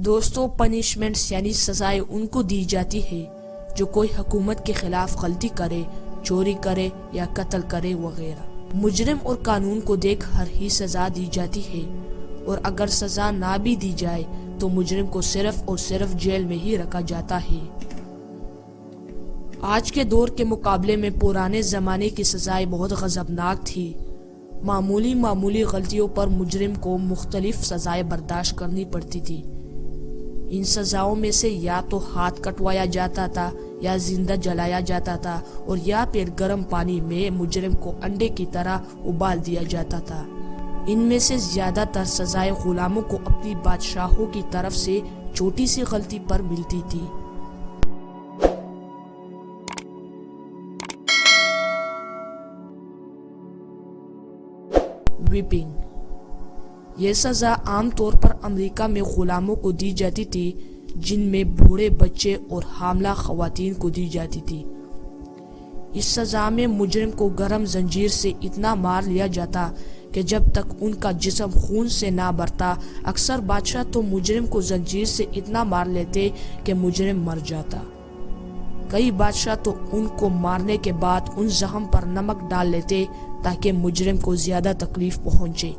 دوستوں، پنشمنٹس یعنی سزائیں ان کو دی جاتی ہے جو کوئی حکومت کے خلاف غلطی کرے، چوری کرے یا قتل کرے وغیرہ۔ مجرم اور قانون کو دیکھ ہر ہی سزا دی جاتی ہے، اور اگر سزا نہ بھی دی جائے تو مجرم کو صرف اور صرف جیل میں ہی رکھا جاتا ہے۔ آج کے دور کے مقابلے میں پرانے زمانے کی سزائیں بہت غضبناک تھی۔ معمولی غلطیوں پر مجرم کو مختلف سزائیں برداشت کرنی پڑتی تھی۔ ان سزاؤں میں سے یا تو ہاتھ کٹوایا جاتا تھا یا زندہ جلایا جاتا تھا، اور یا پھر گرم پانی میں مجرم کو انڈے کی طرح ابال دیا جاتا تھا۔ ان میں سے زیادہ تر سزائیں غلاموں کو اپنی بادشاہوں کی طرف سے چھوٹی سی غلطی پر ملتی تھی۔ ویپنگ، یہ سزا عام طور پر امریکہ میں غلاموں کو دی جاتی تھی، جن میں بوڑھے بچے اور حاملہ خواتین کو دی جاتی تھی۔ اس سزا میں مجرم کو گرم زنجیر سے اتنا مار لیا جاتا کہ جب تک ان کا جسم خون سے نہ بھرتا۔ اکثر بادشاہ تو مجرم کو زنجیر سے اتنا مار لیتے کہ مجرم مر جاتا۔ کئی بادشاہ تو ان کو مارنے کے بعد ان زخم پر نمک ڈال لیتے تاکہ مجرم کو زیادہ تکلیف پہنچے،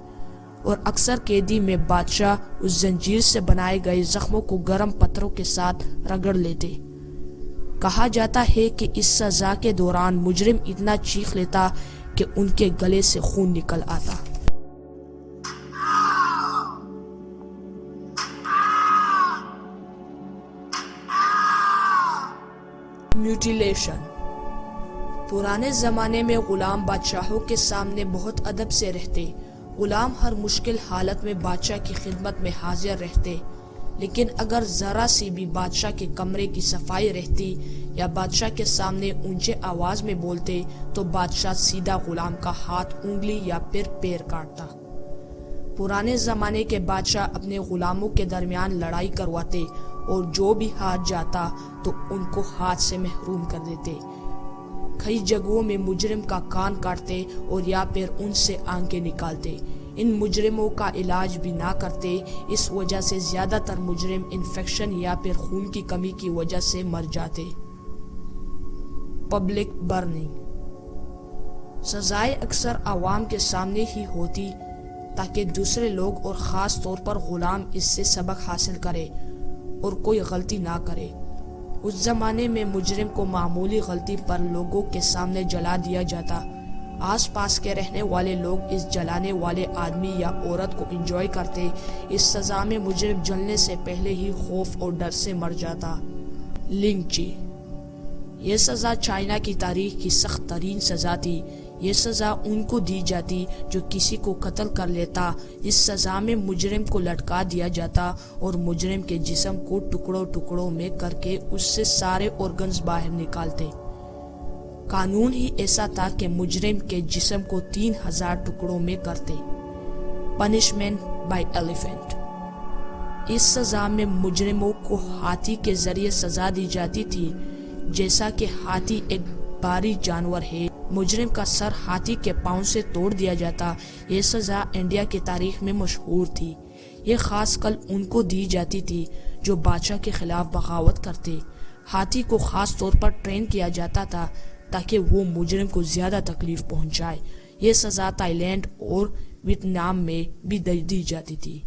اور اکثر قیدی میں بادشاہ اس زنجیر سے بنائے گئے زخموں کو گرم پتھروں کے ساتھ رگڑ لیتے۔ کہا جاتا ہے کہ اس سزا کے دوران مجرم اتنا چیخ لیتا کہ ان کے گلے سے خون نکل آتا۔ میوٹیلیشن، پرانے زمانے میں غلام بادشاہوں کے سامنے بہت ادب سے رہتے۔ غلام ہر مشکل حالت میں بادشاہ کی خدمت میں حاضر رہتے، لیکن اگر ذرا سی بھی بادشاہ کے کمرے کی صفائی رہتی یا بادشاہ کے سامنے اونچے آواز میں بولتے تو بادشاہ سیدھا غلام کا ہاتھ، انگلی یا پھر پیر کاٹتا۔ پرانے زمانے کے بادشاہ اپنے غلاموں کے درمیان لڑائی کرواتے، اور جو بھی ہار جاتا تو ان کو ہاتھ سے محروم کر دیتے۔ کئی جگہوں میں مجرم کا کان کاٹتے اور یا پھر ان سے آنکھیں نکالتے۔ ان مجرموں کا علاج بھی نہ کرتے، اس وجہ سے زیادہ تر مجرم انفیکشن یا پھر خون کی کمی کی وجہ سے مر جاتے۔ پبلک برننگ، سزائیں اکثر عوام کے سامنے ہی ہوتی تاکہ دوسرے لوگ اور خاص طور پر غلام اس سے سبق حاصل کرے اور کوئی غلطی نہ کرے۔ اس زمانے میں مجرم کو معمولی غلطی پر لوگوں کے سامنے جلا دیا جاتا۔ آس پاس کے رہنے والے لوگ اس جلانے والے آدمی یا عورت کو انجوائے کرتے۔ اس سزا میں مجرم جلنے سے پہلے ہی خوف اور ڈر سے مر جاتا۔ لنچی، یہ سزا چائنا کی تاریخ کی سخت ترین سزا تھی۔ یہ سزا ان کو دی جاتی جو کسی کو قتل کر لیتا۔ اس سزا میں مجرم کو لٹکا دیا جاتا اور مجرم کے جسم کو ٹکڑوں میں کر کے اس سے سارے آرگنز باہر نکالتے۔ قانون ہی ایسا تھا کہ مجرم کے جسم کو 3000 ٹکڑوں میں کرتے۔ پنشمنٹ بائی ایلیفینٹ، اس سزا میں مجرموں کو ہاتھی کے ذریعے سزا دی جاتی تھی۔ جیسا کہ ہاتھی ایک بھاری جانور ہے، مجرم کا سر ہاتھی کے پاؤں سے توڑ دیا جاتا۔ یہ سزا انڈیا کی تاریخ میں مشہور تھی۔ یہ خاص کر ان کو دی جاتی تھی جو بادشاہ کے خلاف بغاوت کرتے۔ ہاتھی کو خاص طور پر ٹرین کیا جاتا تھا تاکہ وہ مجرم کو زیادہ تکلیف پہنچائے۔ یہ سزا تائی لینڈ اور ویتنام میں بھی دی جاتی تھی۔